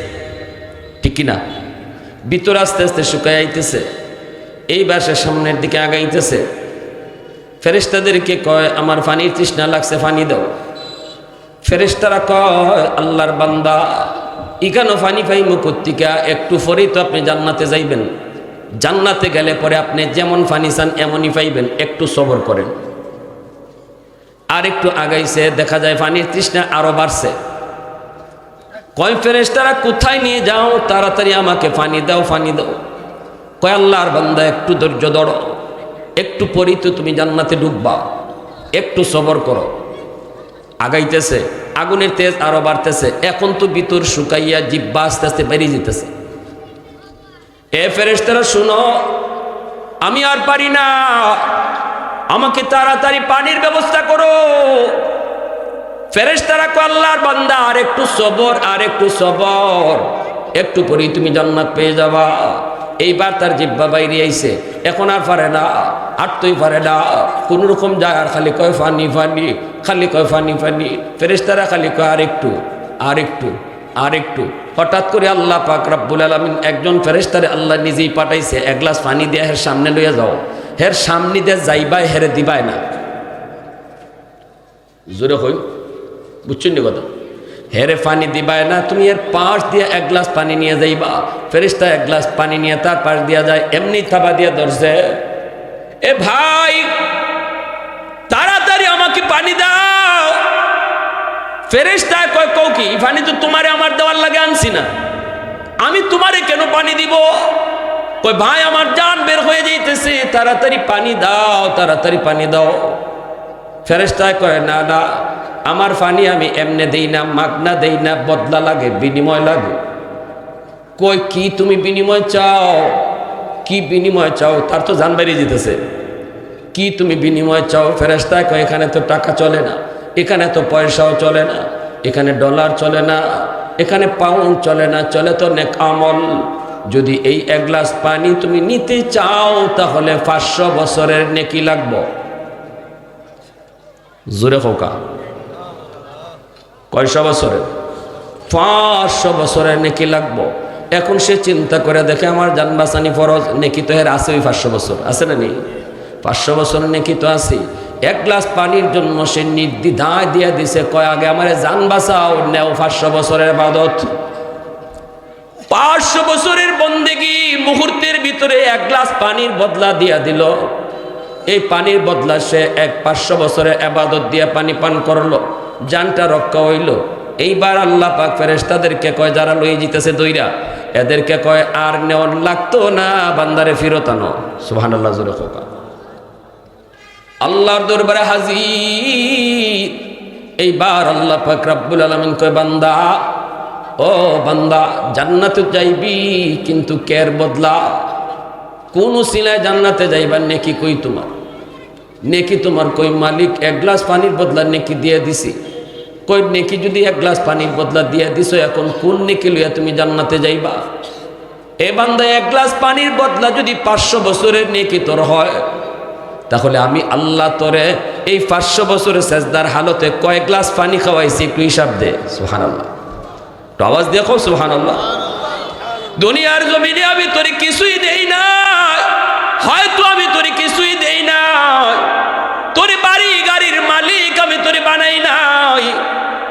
ঠিক কিনা? ভিতর আস্তে আস্তে শুকায় আইতেছে, এই বাসে সামনের দিকে আগাইতেছে। ফেরেশতাদেরকে কয় আমার পানির তৃষ্ণা লাগছে, পানি দাও। ফেরেশতারা কয় আল্লাহর বান্দা ইখানো পানি পাইমু কর্তিকা, একটু পরেই তো আপনি জান্নাতে যাইবেন, জান্নাতে গেলে পরে আপনি যেমন পানি চান এমনই পাইবেন, একটু সবর করেন। আর একটু আগাইছে, দেখা যায় পানির তৃষ্ণা আরো বাড়ছে। কয় ফেরেশতারা কোথায় নিয়ে যাও, তাড়াতাড়ি আমাকে পানি দাও, পানি দাও। কয় আল্লাহর বান্দা একটু ধৈর্য ধরো, একটু পরেই তো তুমি জান্নাতে ঢুকবা, একটু সবর করো। আগাইতেছে, আগুনের তেজ আরো বাড়তেছে, এখন তো ভিতর শুকাইয়া জিহ্বা আস্তে আস্তে বেরিয়ে যেতেছে। এ ফেরেশতারা শুনো, আমি আর পারি না, আমাকে তাড়াতাড়ি পানির ব্যবস্থা করো। ফেরেশতারা কয় আল্লাহর বান্দা আর একটু সবর, আর একটু সবর, একটু পরেই তুমি জান্নাত পেয়ে যাবা। এইবার তার জিহ্বা বাইরে আইছে, এখন আর পারে না, হাঁটতেই পারে না, কোন রকম যায়, আর খালি কয় ফানি ফানি, খালি কয় ফানি ফানি। ফেরেশতারা খালি কয় আর একটু, আর একটু, আর একটু। হঠাৎ করে আল্লাহ পাক রব্বুল আলামিন একজন ফেরেশতারে আল্লাহ নিজেই পাঠাইছে, এক গ্লাস পানি দিয়ে হের সামনে লইয়া যাও, হের সামনে দিয়ে যাইবাই, হেরে দিবাই না। জোরে হই, বুঝছেন নি কথা? হেরে পানি দিবাই না, তুমি এর পাশ দিয়ে এক গ্লাস পানি নিয়ে যাইবা। ফেরেশতা এক গ্লাস পানি নিয়ে তার পাশ দিয়া যায়, এমনি থাবা দিয়া ধরছে, এ ভাই তাড়াতাড়ি আমাকে পানি দাও। ফেরেশতা কয় কও কি, পানি তো তোমারে আমার দেওয়ার লাগে আনছি না, আমি তোমারে কেন পানি দিব? কই ভাই আমার জান বের হয়ে যাইতেছে, তাড়াতাড়ি পানি দাও, তাড়াতাড়ি পানি দাও। ফেরেশতা কয় না না, আমার পানি আমি এমনে দেই না, মাগনা দেই না, বদলা লাগে, বিনিময় লাগে। কই কি তুমি বিনিময় চাও? কি বিনিময় চাও? তার তো জান বেরিয়ে যেতেছে, কি তুমি বিনিময় চাও? ফেরেশতা কয় এখানে তো টাকা চলে না, এখানে তো পয়সাও চলে না, এখানে ডলার চলে না, এখানে পাউন্ড চলে না, চলে তো নেক আমল। যদি এই এক গ্লাস পানি তুমি নিতে চাও তাহলে 500 বছরের নেকি লাগবো। জোরে হোকা, কয়শো বছরের? 500 বছরের নেকি লাগবো। এখন সে চিন্তা করে দেখে আমার জান বাঁচানি ফরজ, নেকি তো এর আছে ওই 500 বছর, আছে না নেই? 500 বছর নেকি তো আছে। এক গ্লাস পানির জন্য সে নির্দ্বিধায় দিয়ে দিছে, কয় আগে আমার জান বাঁচাও, নেও 500 বছরের ইবাদত। 500 বছরের বন্দেগী মুহূর্তের ভিতরে এক গ্লাস পানির বদলা দিয়া দিল। এই পানির বদলা সে 500 বছরের ইবাদত দিয়ে পানি পান করলো, জানটা রক্ষা হইল। এইবার আল্লাহ পাক ফেরেশতাদেরকে কয়, যারা লই জিতেছে দইরা, এদেরকে কয় আর নেওয়ার লাগতো না, বান্দারে ফেরত আনো। সুবহানাল্লাহ, জোরে কোকা। আল্লাহর দরবারে হাজির। এইবার আল্লাহ পাক রব্বুল আলামিন কয়, বান্দা, ও বান্দা, জান্নাতে যাইবি, কিন্তু কের বদলা? কোন উসিলায় জান্নাতে যাইবার? নেকি কই তোমার? নেকি তোমার কই? মালিক এক গ্লাস পানির বদলা নেকি দিয়ে দিছি। কই নেকি যদি এক গ্লাস পানির বদলা দিয়ে দিছো, এখন কোন নেকি লইয়া তুমি জান্নাতে যাইবা? এ বান্দা, এক গ্লাস পানির বদলা যদি 500 বছরের নেকি তোর হয়, তাহলে আমি আল্লাহ তোরে এই 500 বছরের সেজদার হালতে কয় গ্লাস পানি খাওয়াইছি, একটু হিসাব দে। সুবহানাল্লাহ, তো আওয়াজ দেখো, সুবহানাল্লাহ। দুনিয়ার জমিনে আমি তোরে কিছুই দেই না, হয়তো আমি তোরে কিছুই দেই না, তোরে বাড়ি গাড়ির মালিক আমি তোরে বানাই নাই,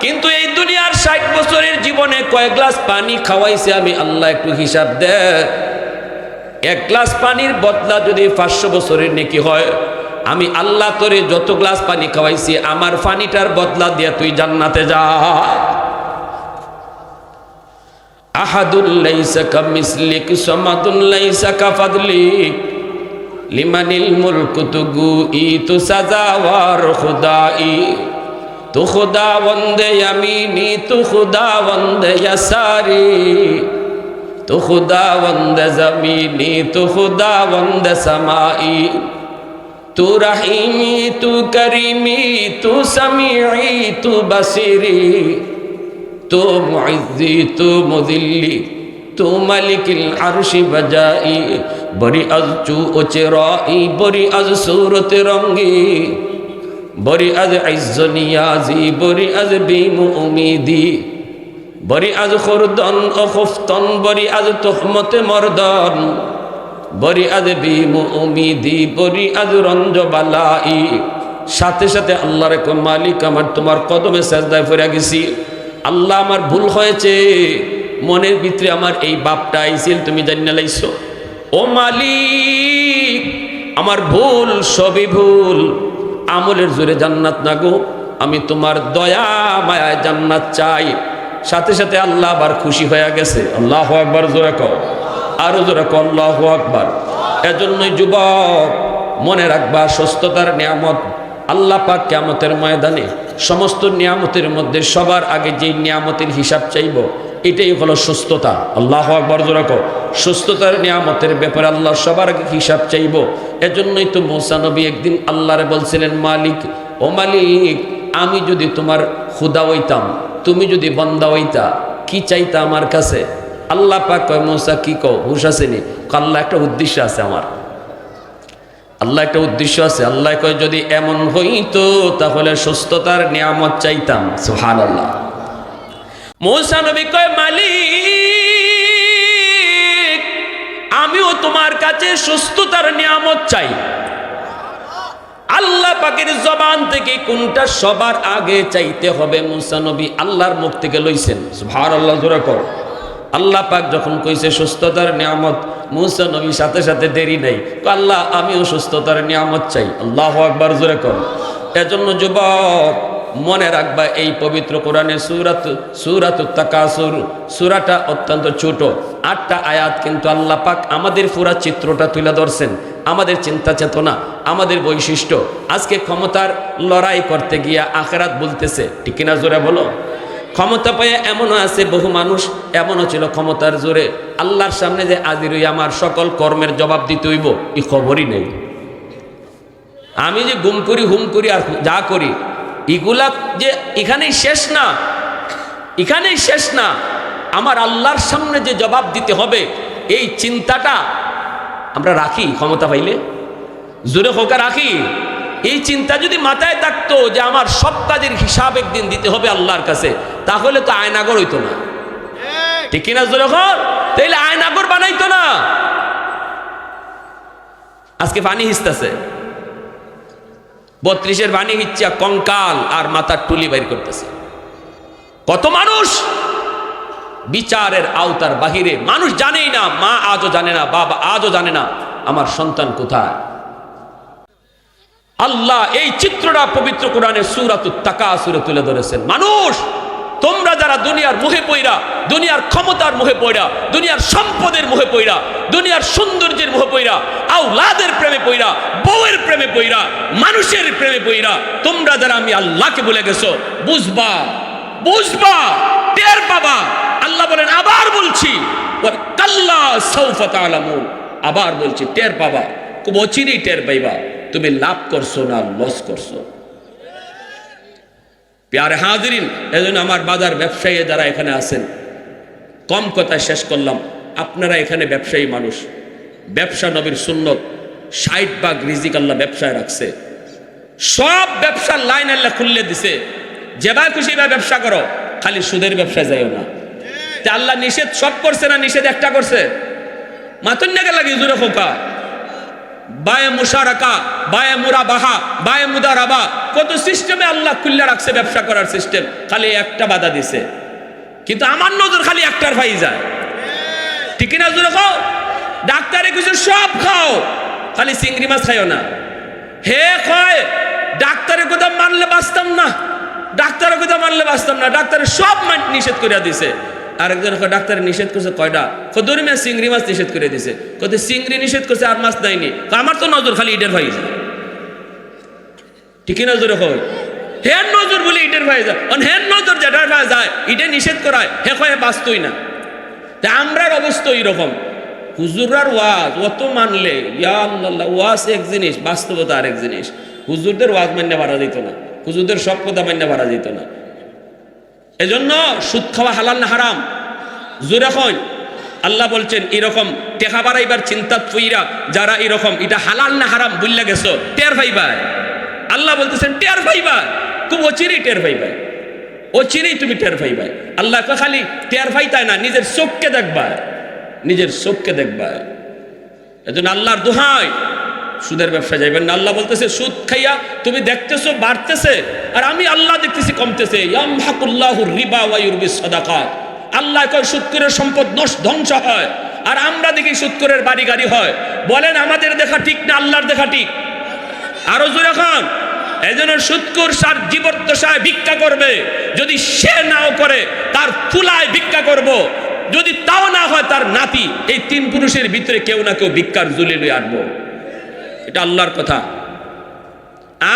কিন্তু এই দুনিয়ার 60 বছরের জীবনে কয় গ্লাস পানি খাওয়াইছে আমি আল্লাহ, একটু হিসাব দে। এক গ্লাস পানির বদলা যদি 500 বছরের নেকি হয়, আমি আল্লাহ তোরে যত গ্লাস পানি খাওয়াইছি আমার পানিটার বদলা দিয়ে তুই জান্নাতে যা। আহাদুল লাইসা কামিসলিক সামাদুল লাইসা কাফাদলিক লিমানিল মুলকু তুগুই তু সাজাওয়ার খুদাই, তু খুদাবন্দে ইয়ামিনি, তু খুদাবন্দে ইয়াসারি, তু খুদাবন্দে জমিনি, তু খুদাবন্দে সামাই, তু রহিমি, তু করিমি, তু সামিঈ, তু বসিরি, তু মুইজ্জি, তু মুযিল্লি, তু মালিকিল আরশি বজাই, বরি আজ চু ওচেরাই, বরি আজ সুরত রঙ্গি, বরি আজ ইজ্জ নিয়াজি, বরি আজ বিমু উমিদি, বরি আজ খুরদন ও খুফতন, বরি আজ তুহমতে মর্দন, বরি আজ বিমু উমিদি, বরি আজ রঞ্জ বালাই। সাথে সাথে আল্লাহর কয়, মালিক আমার তোমার কদমে সেজদায় পড়ে গেছি, আল্লাহ আমার ভুল হয়েছে, মনের ভিতরে আমার এই বাপটা আইছিল, তুমি জানিয়ে লাইছো। ও মালিক, আমার ভুল, সবই ভুল, আমলের জোরে জান্নাত না গো, আমি তোমার দয়া মায়ায় জান্নাত চাই। সাথে সাথে আল্লাহ আবার খুশি হয়ে গেছে। আল্লাহু আকবার, জোরে কও, আরো জোরে কও, আল্লাহু আকবার। এজন্যই যুবক, মনে রাখবা, সুস্থতার নিয়ামত আল্লাহ পাক কিয়ামতের ময়দানে সমস্ত নিয়ামতের মধ্যে সবার আগে যেই নিয়ামতের হিসাব চাইব, এটাই হলো সুস্থতা। আল্লাহু আকবার, জোরে কও। সুস্থতার নিয়ামতের ব্যাপারে আল্লাহ সবার আগে হিসাব চাইব। এজন্যই তো মূসা নবী একদিন আল্লাহরে বলছিলেন, মালিক, ও মালিক, আমি যদি তোমার খুদা হইতাম, তুমি যদি বান্দা হইতা, কি চাইতা আমার কাছে? আল্লাহ পাক কয়, মূসা কি কও, হুশ আসেনি? আল্লাহ একটা উদ্দেশ্য আছে আমার, আল্লাহ একটা উদ্দেশ্য আছে। আল্লাহ কয়, যদি এমন হইতো তাহলে সুস্থতার নিয়ামত চাইতাম। সুবহানাল্লাহ। মূসা নবী কয়, মালিক, আমিও তোমার কাছে সুস্থতার নিয়ামত চাই। আল্লাহ পাকের জবান থেকে কোনটা সবার আগে চাইতে হবে, মূসা নবী আল্লাহর মুখ থেকে লইছেন। সুবহানাল্লাহ, জোরে কর। আল্লাহ পাক যখন কইছে সুস্থতার নিয়ামত, মূসা নবী সাথে সাথে দেরি নাই, আল্লাহ আমিও সুস্থতার নিয়ামত চাই। আল্লাহু আকবার, জোরে কর। এজন্য যুবক, মনে রাখবা, এই পবিত্র কোরআনের সূরাতুত তাকাসুর সূরাটা অত্যন্ত ছোট, 8টা আয়াত, কিন্তু আল্লাহ পাক আমাদের পুরা চিত্রটা তুলে ধরছেন, আমাদের চিন্তা চেতনা, আমাদের বৈশিষ্ট্য। আজকে ক্ষমতার লড়াই করতে গিয়া আখিরাত বলতেছে, ঠিক কিনা, জোরে বলো। ক্ষমতা পেয়ে এমনও আছে, বহু মানুষ এমনও ছিল ক্ষমতার জোরে আল্লাহর সামনে যে হাজির হই আমার সকল কর্মের জবাব দিতে হইব, এই খবরই নেই। আমি যে গুম করি, হুম করি, আর যা করি, এগুলা যে এখানেই শেষ না, এখানেই শেষ না, আমার আল্লাহর সামনে যে জবাব দিতে হবে, এই চিন্তাটা আমরা রাখি। ক্ষমতা পাইলে জোরে হোকা রাখি। এই চিন্তা যদি মাথায় থাকতো যে আমার সব কাজের হিসাব একদিন দিতে হবে আল্লাহর কাছে, তাহলে তো আয়নাগর হইতো না। ঠিক কিনা যখন তাইলে আয়নাগর বানাইতো না। আজকে পানি হিসতেছে, 32-এর পানি হিচ্ছা কঙ্কাল আর মাথার টুলি বাইর করতেছে। কত মানুষ বিচারের আওতার বাহিরে, মানুষ জানেই না, মা আজও জানে না, বাবা আজও জানে না আমার সন্তান কোথায়। আল্লাহ এই চিত্রটা পবিত্র কোরআনে সূরাতুত তাকাসুরে তুলে ধরেছেন। মানুষ তোমরা যারা দুনিয়ার মোহে পইরা, দুনিয়ার ক্ষমতার মোহে পইরা, দুনিয়ার সম্পদের মোহে পইরা, দুনিয়ার সৌন্দর্যের মোহে পইরা, আওলাদের প্রেমে পইরা, বউয়ের প্রেমে পইরা, মানুষের প্রেমে পইরা, তোমরা যারা আমি আল্লাহকে ভুলে গেছো, বুঝবা বুঝবা টের পাবা। আল্লাহ বলেন, আবার বলছি, কাল্লা সাউফা তা'লামুন, আবার বলছি টের পাবা, খুব অচিরেই টের পাইবা তুমি লাভ করছো না লস করছো। প্যারে হাজিরিন, এজন্য আমার বাজার ব্যবসায়ী যারা এখানে আছেন, কম কথায় শেষ করলাম, আপনারা এখানে ব্যবসায়ী মানুষ, ব্যবসা নবীর সুন্নত, 60 ভাগ রিজিক আল্লাহ ব্যবসায় রাখছে, সব ব্যবসার লাইন আল্লাহ খুললে দিছে, যেভাবে খুশি ভাবে ব্যবসা করো, খালি সুদের ব্যবসায় যাইও না। তা আল্লাহ নিষেধ সব করছে না নিষেধ একটা করছে? মাতন্যাকে লাগে জুড়ে খোকা, বায়ে মুশারাকা, বায়ে মুরাবাহা, বায়ে মুদারাবা, কত সিস্টেমে আল্লাহ খুললে রাখছে ব্যবসা করার সিস্টেম, খালি একটা বাধা দিছে। কিন্তু আমার নজর খালি একটার ভাই যায়, ঠিক না জুড়ে খাও, ডাক্তারে কিছু সব খাও, খালি চিংড়ি মাছ খাইও না। হে কয় ডাক্তারের কথা মানলে বাঁচতাম না, ডাক্তারের কথা মানলে বাঁচতাম না, ডাক্তারের সব নিষেধ করে দিছে। আরেকজন ডাক্তার নিষেধ করছে কয়টা? কদরিমে চিংড়ি মাছ নিষেধ করে দিছে, কত চিংড়ি নিষেধ করছে আর মাছ দেয়নি। আমার তো নজর খালি ইটের ভাই যায়, ঠিক নজর হয়, হের নজর বলে ইটের ভাই যায়, হের নজর যেটার ভাই যায় ইটে নিষেধ করায়, হে কয়ে বাঁচতই না। তা আমরার অবস্থা এইরকম, হুজুরার ওয়াজ অত মানলে, ইয়া আল্লাহ, ওয়াজ এক জিনিস, বাস্তবতা আরেক জিনিস। হুজুরদের ওয়াজ মান্য পারা যেত না, হুজুরদের সব কথা মান্য পারা যেত না। এজন্য সুদ খাওয়া হালাল না হারাম? জোরে কই। আল্লাহ বলছেন এরকম টেকা বাড়াইবার চিন্তা পইরা যারা এরকম, এটা হালাল না হারাম বুঝলা গেছো, টের পাইবা। আল্লাহ বলতেছেন টের পাইবা, খুব অচিরেই টের পাইবা, অচিরেই তুমি টের পাইবা। আল্লাহ খালি টের পাইতাই না, নিজের চোখকে দেখবা, নিজের চোখকে দেখবা। এজন্য আল্লাহর দোহাই, সুদের ব্যবসা যাইবেন না। আল্লাহ বলতেছে সুদ খাইয়া তুমি দেখতেছো বাড়তেছে, আর আমি আল্লাহ দেখতেছি কমতেছে। ইয়ামহাকুল্লাহুর রিবা ওয়া ইউরবিস সাদাকাত। আল্লাহ কয় সুদখোরের সম্পদ ধ্বংস হয়, আর আমরা দেখি সুদখোরের বাড়ি গাড়ি হয়। বলেন আমাদের দেখা ঠিক না আল্লাহর দেখা ঠিক? আরো জোরে খান। এজন্য সুদখোর সার জীবদ্দশায় ভিক্ষা করবে, যদি সে নাও করে তার ফুলায় ভিক্ষা করব, যদি তাও না হয় তার নাতি। এই 3 পুরুষের ভিতরে কেউ না কেউ ভিক্ষার ঝুলি লয়ে আনবো, এটা আল্লাহর কথা।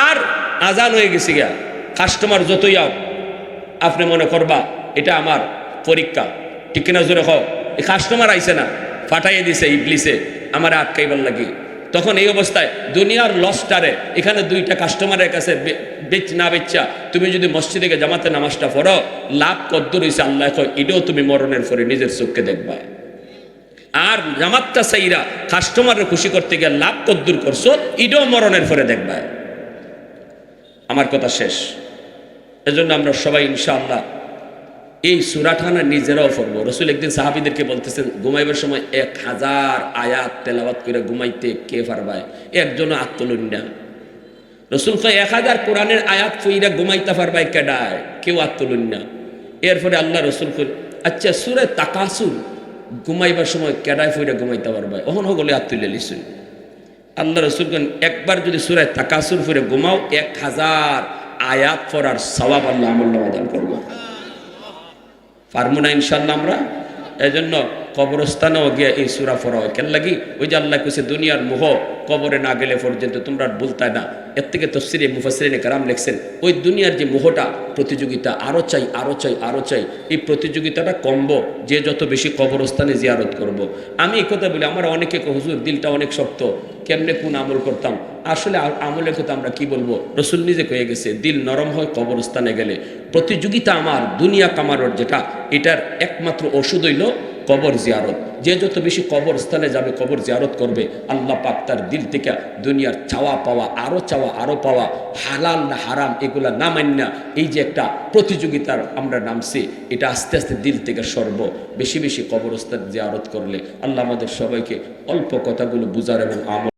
আর আজান হয়ে গেছে গিয়া, কাস্টমার যতই আও আপনি মনে করবা এটা আমার পরীক্ষা, ঠিক কিনা জোরে খাও। এই কাস্টমার আইছে না, ফাটাইয়ে দিছে ইবলিসে আমার আটকাইবার লাগি। তখন এই অবস্থায় দুনিয়ার লসটারে এখানে 2টা কাস্টমারের কাছে না বেচা তুমি যদি মসজিদে জামাতে নামাজটা পড়ো, লাভ কদ্দুর হইছে আল্লাহ কয় এটাও তুমি মরণের পরে নিজের চোখকে দেখবা। আর জামাতটা চাইরা কাস্টমারের খুশি করতে গিয়ে লাভ কদ্দুর করছো, এটাও মরণের পরে দেখবা। আমার কথা শেষ। এজন্য আমরা সবাই ইনশাআল্লাহ এই সূরাখানা নিজেরাও পড়বো। রাসূল একদিন সাহাবীদেরকে বলতেছেন, ঘুমাইবার সময় 1000 আয়াত তেলাওয়াত করে ঘুমাইতে কে পারবায়? একজনও আত্মলুন না। রাসূল কয় 1000 কোরআনের আয়াত পড়িরা ঘুমাইতে পারবায় কেডায়? কেউ আত্মলুন না। এরপরে আল্লাহ রাসূল কই, আচ্ছা সূরা তাকাসুর ঘুমাইবার সময় কেডায় পড়িরা ঘুমাইতে পারবায়? ওহন হগলে আত্মলে লিসুন। আল্লাহ রাসূল কোন একবার যদি সূরা তাকাসুর পড়ে ঘুমাও 1000 আয়াত পড়ার সওয়াব আল্লাহ আমলনামা দান করব। পারবো না ইনশাআল্লাহ আমরা। এজন্য কবরস্থানেও গিয়ে এই সূরা পড়া হয় কেন লাগি? ওই যে আল্লাহ কইছে দুনিয়ার মোহ কবরে না গেলে পর্যন্ত তোমরা বলতাই না। এর থেকে তাফসীরে মুফাসসিরিনে কেরাম লিখছেন, ওই দুনিয়ার যে মোহটা, প্রতিযোগিতা, আরো চাই আরো চাই আরো চাই, এই প্রতিযোগিতাটা কমবো যে যত বেশি কবরস্থানে জিয়ারত করব। আমি এই কথা বলি, আমার অনেকে হুজুর দিলটা অনেক শক্ত, কেমনে কোন আমল করতাম? আসলে আমলের কথা আমরা কি বলবো, রাসূল নিজে কয়ে গেছে দিল নরম হয় কবরস্থানে গেলে। প্রতিযোগিতা আমার দুনিয়া কামানোর যেটা, এটার একমাত্র ওষুধ হইল কবর জিয়ারত। যে যত বেশি কবরস্থানে যাবে, কবর জিয়ারত করবে, আল্লাহ পাক তার দিল থেকে দুনিয়ার চাওয়া পাওয়া, আরো পাওয়া, হালাল না হারাম এগুলা না মান্না এই যে একটা প্রতিযোগিতার আমরা নামছি, এটা আস্তে আস্তে দিল থেকে সরব। বেশি বেশি কবরস্থান জিয়ারত করলে আল্লাহ আমাদের সবাইকে অল্প কথাগুলো বুঝার এবং আমল